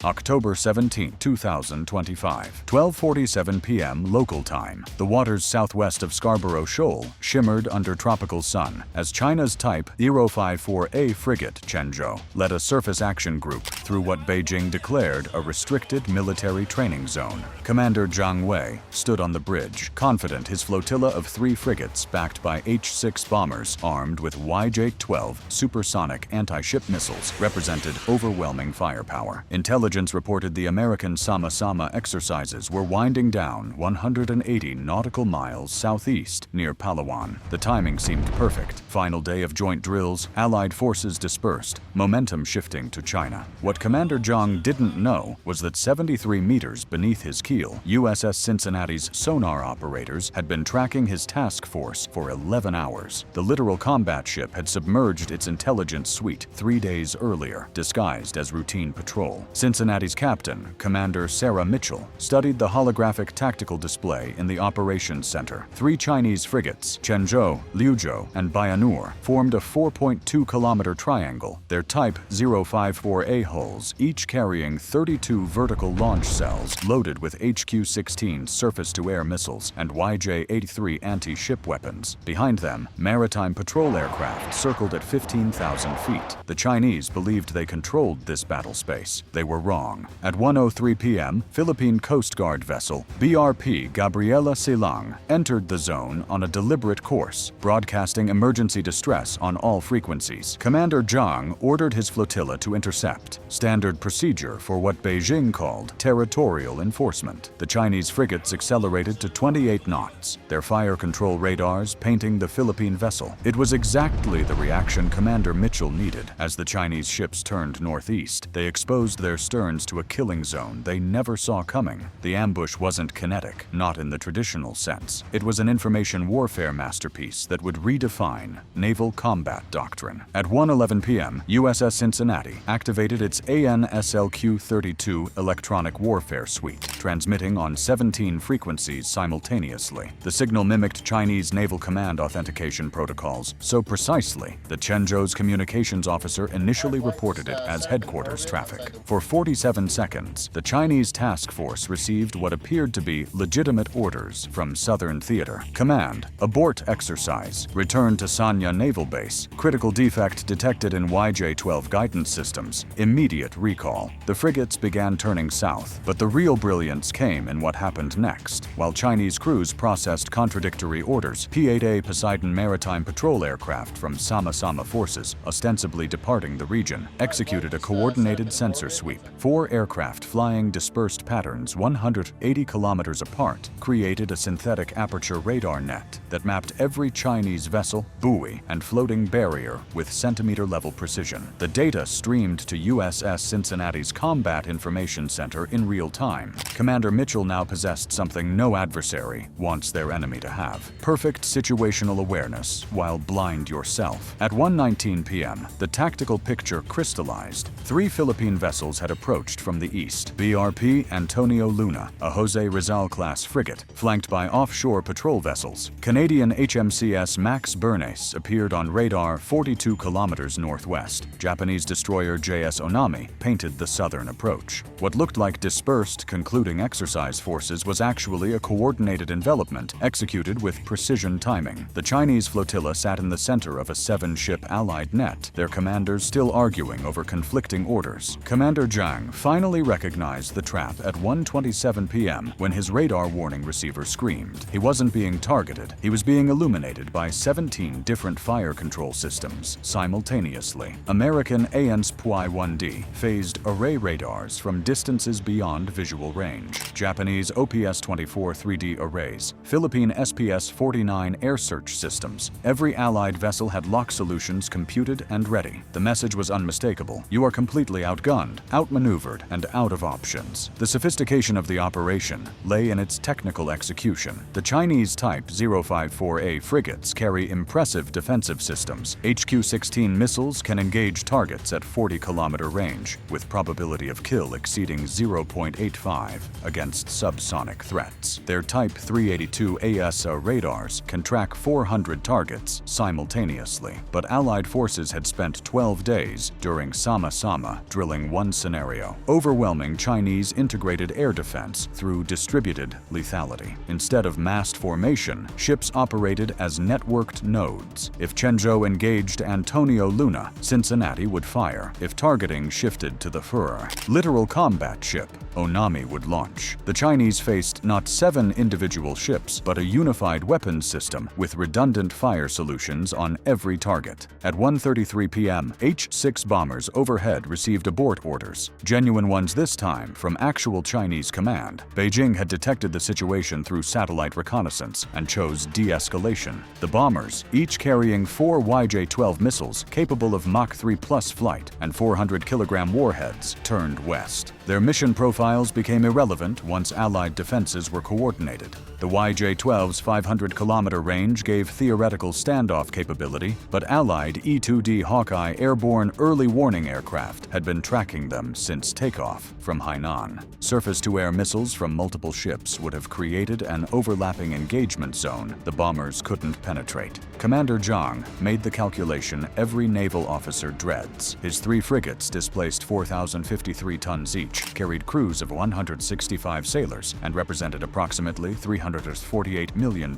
October 17, 2025, 12:47 p.m. local time. The waters southwest of Scarborough Shoal shimmered under tropical sun as China's Type 054A frigate Chenzhou led a surface action group through what Beijing declared a restricted military training zone. Commander Zhang Wei stood on the bridge, confident his flotilla of 3 frigates backed by H-6 bombers armed with YJ-12 supersonic anti-ship missiles represented overwhelming firepower. Intelligence reported the American Sama-Sama exercises were winding down 180 nautical miles southeast near Palawan. The timing seemed perfect. Final day of joint drills, Allied forces dispersed, momentum shifting to China. What Commander Zhang didn't know was that 73 meters beneath his keel, USS Cincinnati's sonar operators had been tracking his task force for 11 hours. The littoral combat ship had submerged its intelligence suite 3 days earlier, disguised as routine patrol. Cincinnati's captain, Commander Sarah Mitchell, studied the holographic tactical display in the operations center. 3 Chinese frigates, Chenzhou, Liuzhou, and Baianur, formed a 4.2-kilometer triangle, their Type 054A hulls each carrying 32 vertical launch cells loaded with HQ-16 surface-to-air missiles and YJ-83 anti-ship weapons. Behind them, maritime patrol aircraft circled at 15,000 feet. The Chinese believed they controlled this battle space. They were wrong. At 1:03 p.m., Philippine Coast Guard vessel BRP Gabriela Silang entered the zone on a deliberate course, broadcasting emergency distress on all frequencies. Commander Zhang ordered his flotilla to intercept, standard procedure for what Beijing called territorial enforcement. The Chinese frigates accelerated to 28 knots, their fire control radars painting the Philippine vessel. It was exactly the reaction Commander Mitchell needed. As the Chinese ships turned northeast, they exposed their sterns to a killing zone they never saw coming. The ambush wasn't kinetic, not in the traditional sense. It was an information warfare masterpiece that would redefine naval combat doctrine. At 1:11 p.m., USS Cincinnati activated its ANSLQ-32 electronic warfare suite, transmitting on 17 frequencies simultaneously. The signal mimicked Chinese Naval Command authentication protocols so precisely that Chenzhou's communications officer initially reported it as headquarters traffic. For 47 seconds, the Chinese task force received what appeared to be legitimate orders from Southern Theater. Command: abort exercise. Return to Sanya Naval Base. Critical defect detected in YJ-12 guidance systems. Immediate recall. The frigates began turning south, but the real brilliance came in what happened next. While Chinese crews processed contradictory orders, P-8A Poseidon maritime patrol aircraft from Sama-Sama forces, ostensibly departing the region, executed a coordinated sensor sweep. 4 aircraft flying dispersed patterns 180 kilometers apart created a synthetic aperture radar net that mapped every Chinese vessel, buoy, and floating barrier with centimeter-level precision. The data streamed to USS Cincinnati's Combat Information Center in real time. Commander Mitchell now possessed something no adversary wants their enemy to have: perfect situational awareness while blind yourself. At 1:19 p.m., the tactical picture crystallized. 3 Philippine vessels had approached from the east. BRP Antonio Luna, a Jose Rizal-class frigate, flanked by offshore patrol vessels. Canadian HMCS Max Bernays appeared on radar 42 kilometers northwest. Japanese destroyer JS Onami painted the southern approach. What looked like dispersed concluding exercise forces was actually a coordinated envelopment executed with precision timing. The Chinese flotilla sat in the center of a 7-ship Allied net, their commanders still arguing over conflicting orders. Commander Zhang finally recognized the trap at 1:27 p.m. when his radar warning receiver screamed. He wasn't being targeted, he was being illuminated by 17 different fire control systems simultaneously. American ANSPY-1D phased array radars from distances beyond visual range. Japanese OPS-24 3D arrays, Philippine SPS-49 air search systems. Every Allied vessel had lock solutions computed and ready. The message was unmistakable. You are completely outgunned, outmaneuvered, and out of options. The sophistication of the operation lay in its technical execution. The Chinese Type 054A frigates carry impressive defensive systems. HQ-16 missiles can engage targets at 40-kilometer range, with probability of kill exceeding 0.85 against subsonic threats. Their Type 382 ASA radars can track 400 targets simultaneously, but Allied forces had spent 12 days during Sama-Sama drilling one scenario scenario, overwhelming Chinese integrated air defense through distributed lethality. Instead of massed formation, ships operated as networked nodes. If Chenzhou engaged Antonio Luna, Cincinnati would fire. If targeting shifted to the Fuhrer, literal combat ship, Onami would launch. The Chinese faced not 7 individual ships, but a unified weapons system with redundant fire solutions on every target. At 1:33 p.m., H-6 bombers overhead received abort orders, genuine ones this time from actual Chinese command. Beijing had detected the situation through satellite reconnaissance and chose de-escalation. The bombers, each carrying 4 YJ-12 missiles capable of Mach 3+ flight and 400-kilogram warheads, turned west. Their mission profiles became irrelevant once Allied defenses were coordinated. The YJ-12's 500-kilometer range gave theoretical standoff capability, but Allied E-2D Hawkeye airborne early warning aircraft had been tracking them since takeoff from Hainan. Surface-to-air missiles from multiple ships would have created an overlapping engagement zone the bombers couldn't penetrate. Commander Zhang made the calculation every naval officer dreads. His 3 frigates displaced 4,053 tons each, carried crews of 165 sailors, and represented approximately $348 million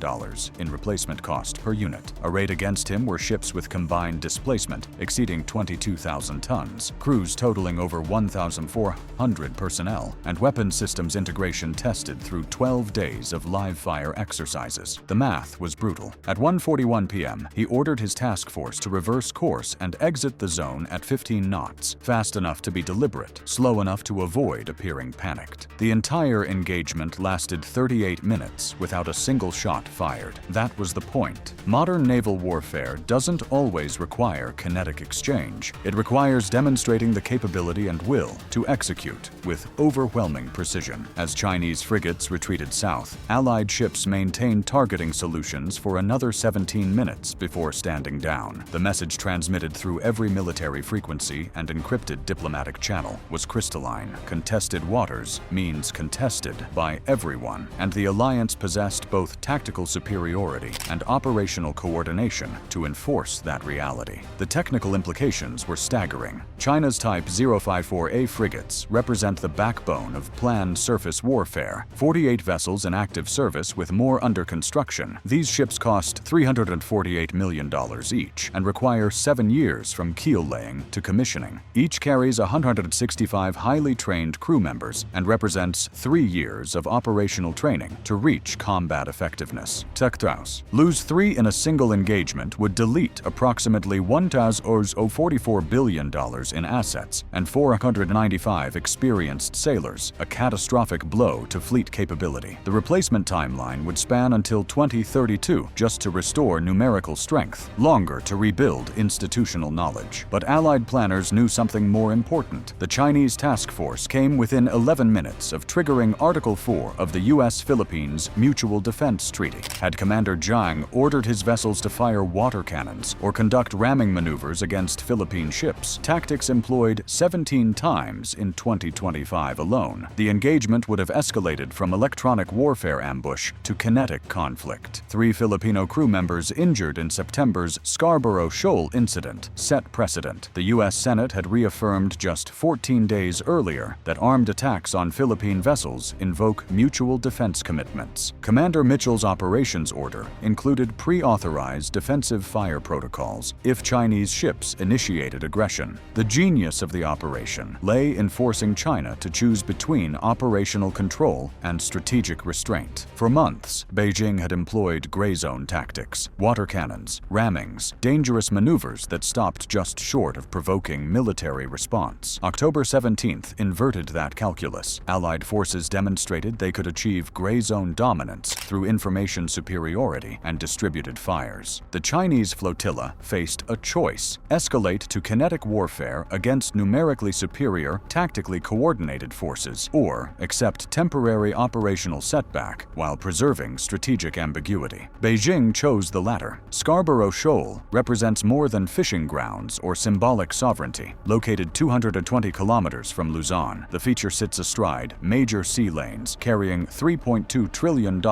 in replacement cost per unit. Arrayed against him were ships with combined displacement exceeding 22,000 tons, crews totaling over 1,400 personnel, and weapons systems integration tested through 12 days of live-fire exercises. The math was brutal. At 1:41 p.m., he ordered his task force to reverse course and exit the zone at 15 knots, fast enough to be deliberate, slow enough to avoid appearing panicked. The entire engagement lasted 38 minutes without a single shot fired. That was the point. Modern naval warfare doesn't always require kinetic exchange. It requires demonstrating the capability and will to execute with overwhelming precision. As Chinese frigates retreated south, Allied ships maintained targeting solutions for another 17 minutes before standing down. The message transmitted through every military frequency and encrypted diplomatic channel was crystalline. Contested waters means contested by everyone, and the alliance possessed both tactical superiority and operational coordination to enforce that reality. The technical implications were staggering. China's Type 054A frigates represent the backbone of planned surface warfare. 48 vessels in active service with more under construction. These ships cost $348 million each and require 7 years from keel laying to commissioning. Each carries 165 highly trained crew members and represents 3 years of operational training to reach combat effectiveness. Tektraus. Lose 3 in a single engagement would delete approximately $1,044 billion in assets and 495 experienced sailors, a catastrophic blow to fleet capability. The replacement timeline would span until 2032 just to restore numerical strength, longer to rebuild institutional knowledge. But Allied planners knew something more important. The Chinese task force came within 11 minutes of triggering Article 4 of the U.S.-Philippines Mutual Defense Treaty. Had Commander Zhang ordered his vessels to fire water cannons or conduct ramming maneuvers against Philippine ships, tactics employed 17 times in 2025 alone, the engagement would have escalated from electronic warfare ambush to kinetic conflict. 3 Filipino crew members injured in September's Scarborough Shoal incident set precedent. The U.S. Senate had reaffirmed just 14 days earlier that armed attacks on Philippine vessels invoke mutual defense commitments. Commander Mitchell's operations order included pre-authorized defensive fire protocols if Chinese ships initiated aggression. The genius of the operation lay in forcing China to choose between operational control and strategic restraint. For months, Beijing had employed gray zone tactics, water cannons, rammings, dangerous maneuvers that stopped just short of provoking military response. October 17th inverted that calculus. Allied forces demonstrated they could achieve gray zone dominance through information superiority and distributed fires. The Chinese flotilla faced a choice: escalate to kinetic warfare against numerically superior, tactically coordinated forces, or accept temporary operational setback while preserving strategic ambiguity. Beijing chose the latter. Scarborough Shoal represents more than fishing grounds or symbolic sovereignty. Located 220 kilometers from Luzon, Taiwan. The feature sits astride major sea lanes, carrying $3.2 trillion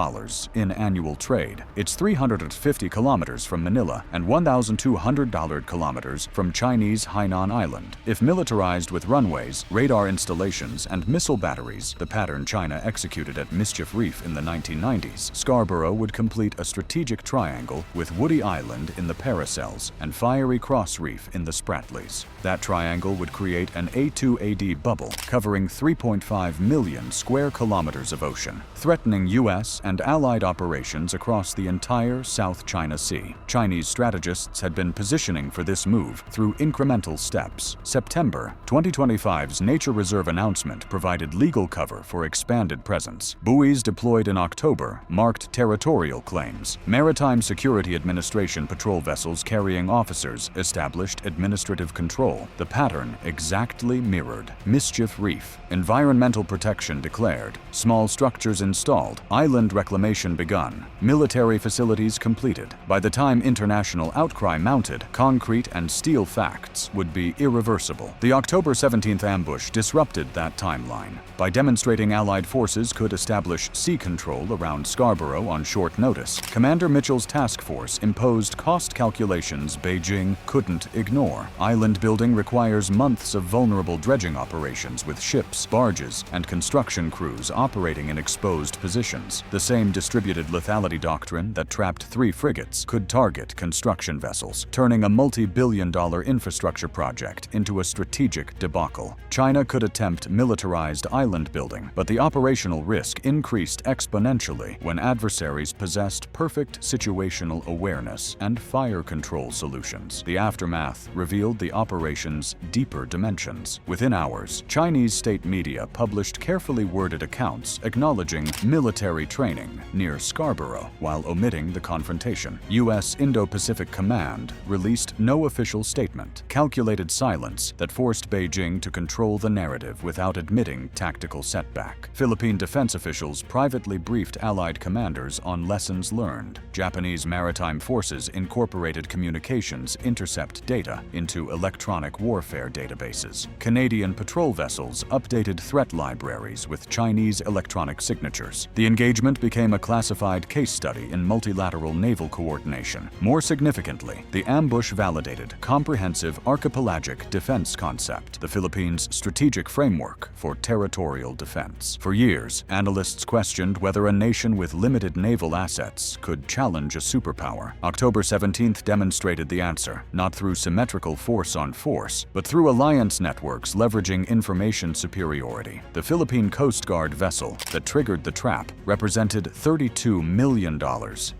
in annual trade. It's 350 kilometers from Manila and 1,200 kilometers from Chinese Hainan Island. If militarized with runways, radar installations, and missile batteries, the pattern China executed at Mischief Reef in the 1990s, Scarborough would complete a strategic triangle with Woody Island in the Paracels and Fiery Cross Reef in the Spratlys. That triangle would create an A2AD bubble covering 3.5 million square kilometers of ocean, threatening U.S. and allied operations across the entire South China Sea. Chinese strategists had been positioning for this move through incremental steps. September 2025's Nature Reserve announcement provided legal cover for expanded presence. Buoys deployed in October marked territorial claims. Maritime Security Administration patrol vessels carrying officers established administrative control. The pattern exactly mirrored Mischief Reef. Environmental protection declared. Small structures installed. Island reclamation begun. Military facilities completed. By the time international outcry mounted, concrete and steel facts would be irreversible. The October 17th ambush disrupted that timeline. By demonstrating Allied forces could establish sea control around Scarborough on short notice, Commander Mitchell's task force imposed cost calculations Beijing couldn't ignore. Island building requires months of vulnerable dredging operations with ships, barges, and construction crews operating in exposed positions. The same distributed lethality doctrine that trapped 3 frigates could target construction vessels, turning a multi-billion-dollar infrastructure project into a strategic debacle. China could attempt militarized island building, but the operational risk increased exponentially when adversaries possessed perfect situational awareness and fire control solutions. The aftermath revealed the operation's deeper dimensions. Within hours, Chinese state media published carefully worded accounts acknowledging military training near Scarborough while omitting the confrontation. U.S. Indo-Pacific Command released no official statement, calculated silence that forced Beijing to control the narrative without admitting tactical setback. Philippine defense officials privately briefed Allied commanders on lessons learned. Japanese maritime forces incorporated communications intercept data into electronic warfare databases. Canadian patrol vessels updated threat libraries with Chinese electronic signatures. The engagement became a classified case study in multilateral naval coordination. More significantly, the ambush validated comprehensive archipelagic defense concept, the Philippines' strategic framework for territorial defense. For years, analysts questioned whether a nation with limited naval assets could challenge a superpower. October 17th demonstrated the answer, not through symmetrical force on force, but through alliance networks leveraging information superiority. The Philippine Coast Guard vessel that triggered the trap represented $32 million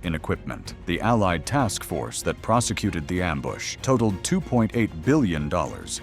in equipment. The Allied task force that prosecuted the ambush totaled $2.8 billion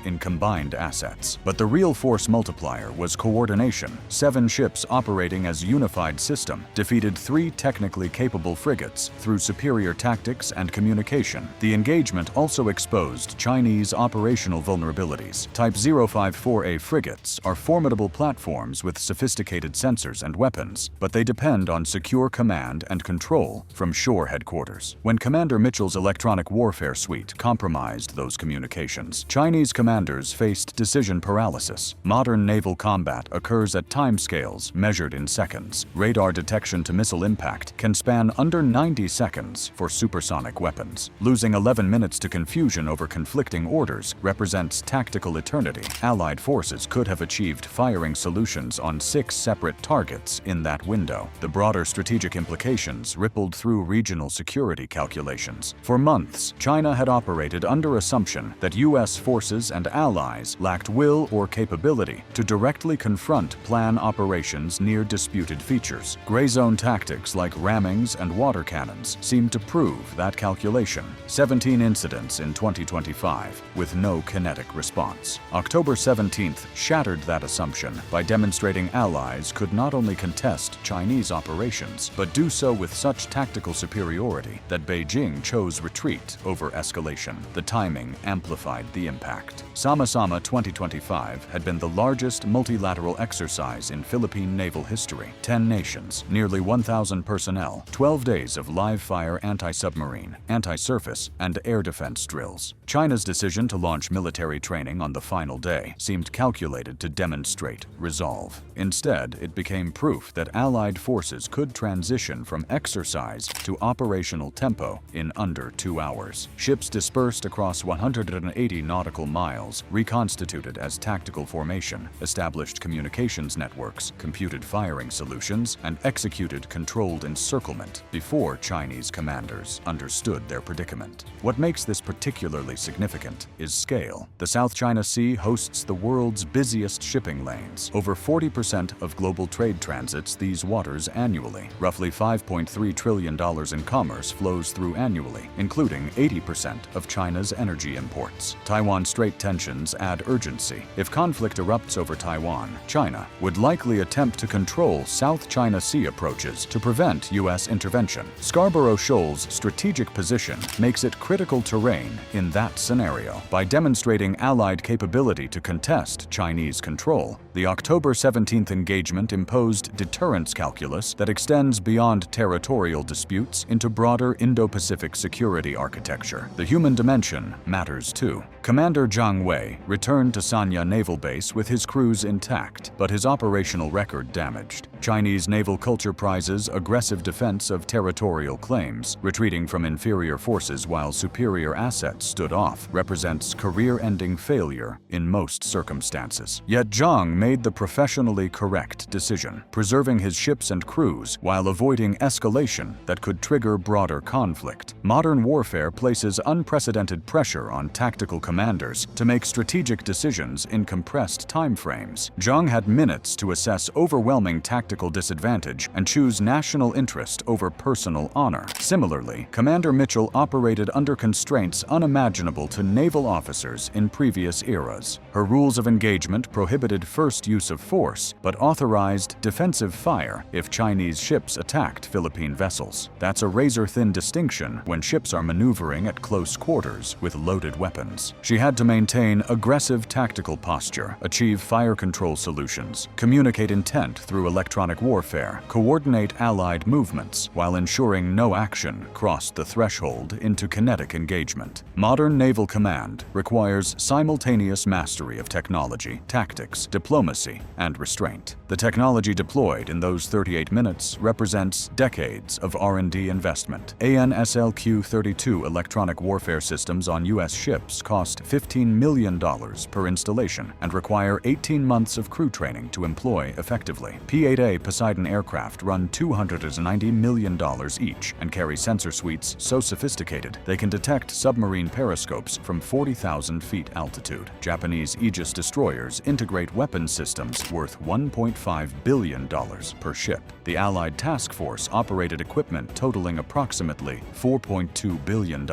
in combined assets. But the real force multiplier was coordination. 7 ships operating as a unified system defeated 3 technically capable frigates through superior tactics and communication. The engagement also exposed Chinese operational vulnerabilities. Type 054A frigates are formidable platforms with sophisticated sensors and weapons, but they depend on secure command and control from shore headquarters. When Commander Mitchell's electronic warfare suite compromised those communications, Chinese commanders faced decision paralysis. Modern naval combat occurs at timescales measured in seconds. Radar detection to missile impact can span under 90 seconds for supersonic weapons. Losing 11 minutes to confusion over conflicting orders represents tactical eternity. Allied forces could have achieved firing solutions on 6 separate targets in that window. The broader strategic implications rippled through regional security calculations. For months, China had operated under assumption that U.S. forces and allies lacked will or capability to directly confront plan operations near disputed features. Gray zone tactics like rammings and water cannons seemed to prove that calculation. 17 incidents in 2025 with no kinetic response. October 17th shattered that assumption by demonstrating allies could not only contest Chinese operations, but do so with such tactical superiority that Beijing chose retreat over escalation. The timing amplified the impact. Sama-Sama 2025 had been the largest multilateral exercise in Philippine naval history. 10 nations, nearly 1,000 personnel, 12 days of live-fire anti-submarine, anti-surface, and air defense drills. China's decision to launch military training on the final day seemed calculated calculated to demonstrate resolve. Instead, it became proof that Allied forces could transition from exercise to operational tempo in under 2 hours. Ships dispersed across 180 nautical miles, reconstituted as tactical formation, established communications networks, computed firing solutions, and executed controlled encirclement before Chinese commanders understood their predicament. What makes this particularly significant is scale. The South China Sea hosts the world's busiest shipping lanes. Over 40% of global trade transits these waters annually. Roughly $5.3 trillion in commerce flows through annually, including 80% of China's energy imports. Taiwan Strait tensions add urgency. If conflict erupts over Taiwan, China would likely attempt to control South China Sea approaches to prevent U.S. intervention. Scarborough Shoal's strategic position makes it critical terrain in that scenario. By demonstrating Allied capability to contest Chinese control, the October 17th engagement imposed deterrence calculus that extends beyond territorial disputes into broader Indo-Pacific security architecture. The human dimension matters too. Commander Zhang Wei returned to Sanya Naval Base with his crews intact, but his operational record damaged. Chinese naval culture prizes aggressive defense of territorial claims. Retreating from inferior forces while superior assets stood off represents career-ending failure in most circumstances. Yet Zhang made the professionally correct decision, preserving his ships and crews while avoiding escalation that could trigger broader conflict. Modern warfare places unprecedented pressure on tactical commanders to make strategic decisions in compressed timeframes. Zhang had minutes to assess overwhelming tactical disadvantage and choose national interest over personal honor. Similarly, Commander Mitchell operated under constraints unimaginable to naval officers in previous eras. Her rules of engagement prohibited first use of force, but authorized defensive fire if Chinese ships attacked Philippine vessels. That's a razor-thin distinction when ships are maneuvering at close quarters with loaded weapons. She had to maintain aggressive tactical posture, achieve fire control solutions, communicate intent through electronic warfare, coordinate Allied movements, while ensuring no action crossed the threshold into kinetic engagement. Modern naval command requires simultaneous mastery of technology, tactics, diplomacy, and restraint. The technology deployed in those 38 minutes represents decades of R&D investment. ANSLQ-32 electronic warfare systems on U.S. ships cost $15 million per installation and require 18 months of crew training to employ effectively. P-8A Poseidon aircraft run $290 million each and carry sensor suites so sophisticated they can detect submarine periscopes from 40,000 feet altitude. Japanese Aegis destroyers integrate weapon systems worth $1.5 billion per ship. The Allied task force operated equipment totaling approximately $4.2 billion.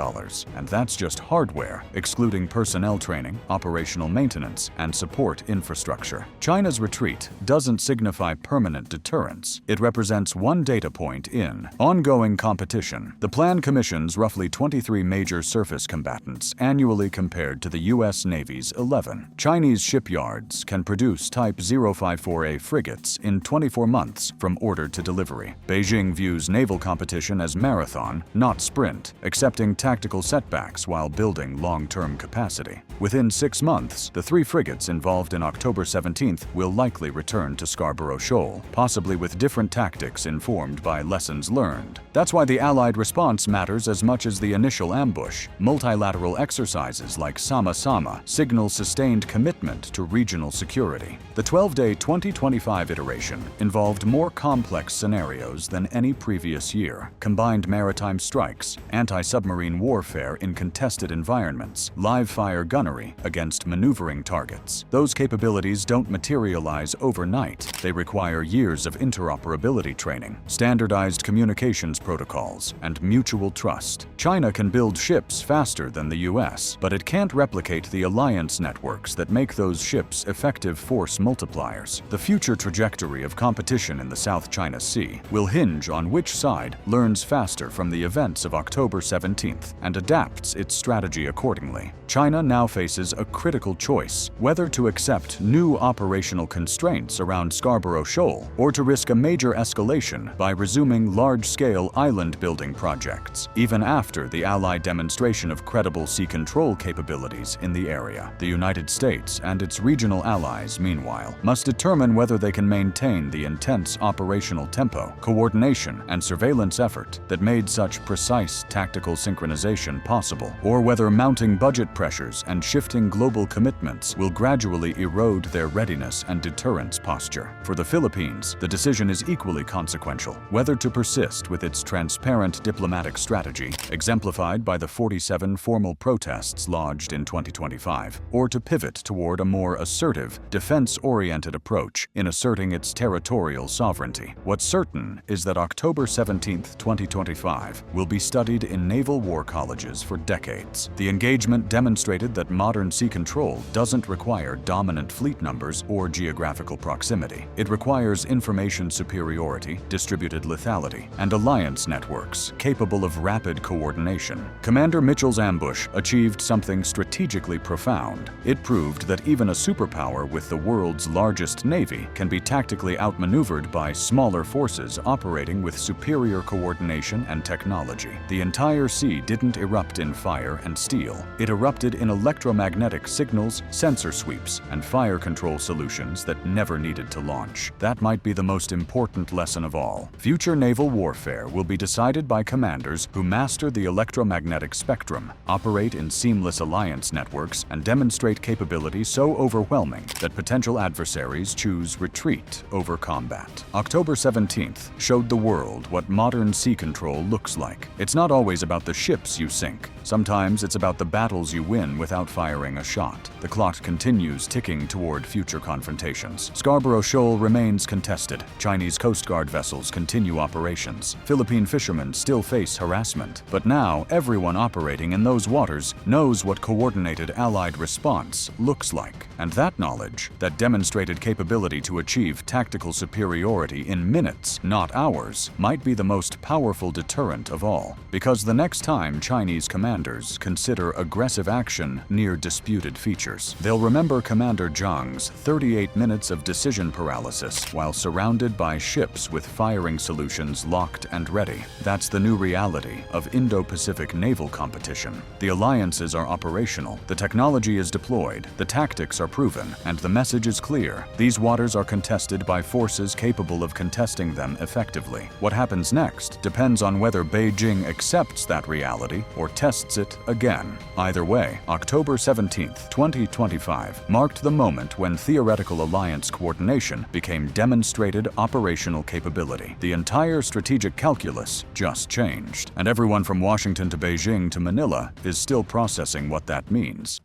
And that's just hardware, excluding personnel training, operational maintenance, and support infrastructure. China's retreat doesn't signify permanent deterrence. It represents one data point in ongoing competition. The plan commissions roughly 23 major surface combatants annually compared to the U.S. Navy's 11. Chinese shipyards can produce Type 054A frigates in 24 months from order to delivery. Beijing views naval competition as marathon, not sprint, accepting tactical setbacks while building long-term capacity. Within 6 months, the 3 frigates involved in October 17th will likely return to Scarborough Shoal, possibly with different tactics informed by lessons learned. That's why the Allied response matters as much as the initial ambush. Multilateral exercises like Sama-Sama signal sustained commitment to regional security. The 12-day 2025 iteration involved more complex scenarios than any previous year. Combined maritime strikes, anti-submarine warfare in contested environments, live-fire gunnery against maneuvering targets. Those capabilities don't materialize overnight. They require years of interoperability training, standardized communications protocols, and mutual trust. China can build ships faster than the US, but it can't replicate the alliance networks that make those ships effective force multipliers. The future trajectory of competition in the South China Sea will hinge on which side learns faster from the events of October 17th and adapts its strategy accordingly. China now faces a critical choice: whether to accept new operational constraints around Scarborough Shoal or to risk a major escalation by resuming large-scale island-building projects, even after the Allied demonstration of credible sea control capabilities in the area. The United States and its regional allies, meanwhile, must determine whether they can maintain the intense operational tempo, coordination, and surveillance effort that made such precise tactical synchronization possible, or whether mounting budget pressures and shifting global commitments will gradually erode their readiness and deterrence posture. For the Philippines, the decision is equally consequential: whether to persist with its transparent diplomatic strategy, exemplified by the 47 formal protests lodged in 2025, or to pivot toward a more assertive, defense-oriented approach in asserting its territorial sovereignty. What's certain is that October 17, 2025 will be studied in naval war colleges for decades. The engagement demonstrated that modern sea control doesn't require dominant fleet numbers or geographical proximity. It requires information superiority, distributed lethality, and alliance networks capable of rapid coordination. Commander Mitchell's ambush achieved something strategically profound. It proved that even a superpower with the world's largest navy can be tactically outmaneuvered by smaller forces operating with superior coordination and technology. The entire sea didn't erupt in fire and steel. It erupted in electromagnetic signals, sensor sweeps, and fire control solutions that never needed to launch. That might be the most important lesson of all. Future naval warfare will be decided by commanders who master the electromagnetic spectrum, operate in seamless alliance networks, and demonstrate capability so overwhelming that potential adversaries choose retreat over combat. October 17th showed the world what modern sea control looks like. It's not always about the ships you sink. Sometimes it's about the battles you win without firing a shot. The clock continues ticking toward future confrontations. Scarborough Shoal remains contested. Chinese Coast Guard vessels continue operations. Philippine fishermen still face harassment. But now, everyone operating in those waters knows what coordinated Allied response looks like. And that knowledge, that demonstrated capability to achieve tactical superiority in minutes, not hours, might be the most powerful deterrent of all. Because the next time Chinese commanders consider aggressive action near disputed features, they'll remember Commander Zhang's 38 minutes of decision paralysis while surrounded by ships with firing solutions locked and ready. That's the new reality of Indo-Pacific naval competition. The alliances are operational, the technology is deployed, the tactics are proven, and the message is clear. These waters are contested by forces capable of contesting them effectively. What happens next depends on whether Beijing accepts that reality or tests it again. Either way, October 17, 2025 marked the moment when theoretical alliance coordination became demonstrated operational capability. The entire strategic calculus just changed, and everyone from Washington to Beijing to Manila is still processing what that means.